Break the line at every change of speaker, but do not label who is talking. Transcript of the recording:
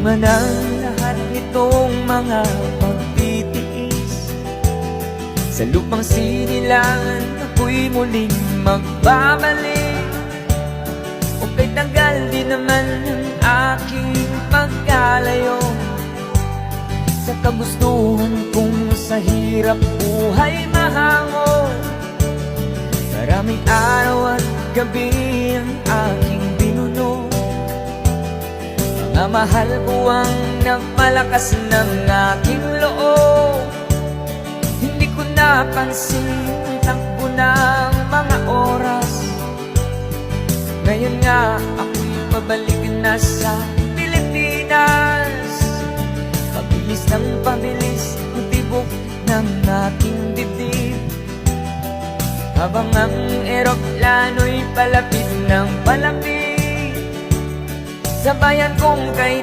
Bunga ng lahat nitong mga pagtitiis, sa lupang sinilangan ako'y muling magbabalik. O kay tagal din naman ang aking pagkalayo sa kagustuhan kong sa hirap buhay mahango. Maraming araw at gabi ang aking binuno, mga mahal buwang nagpalakas ng aking loob. Hindi ko napansin ang takbo ng mga oras. Ngayon nga ako'y pabalik na sa Pilipinas. Pabilis ng pabilis ang tibok ng aking dibdib, habang ang eroplano'y palapit ng palapit sa bayan kong kay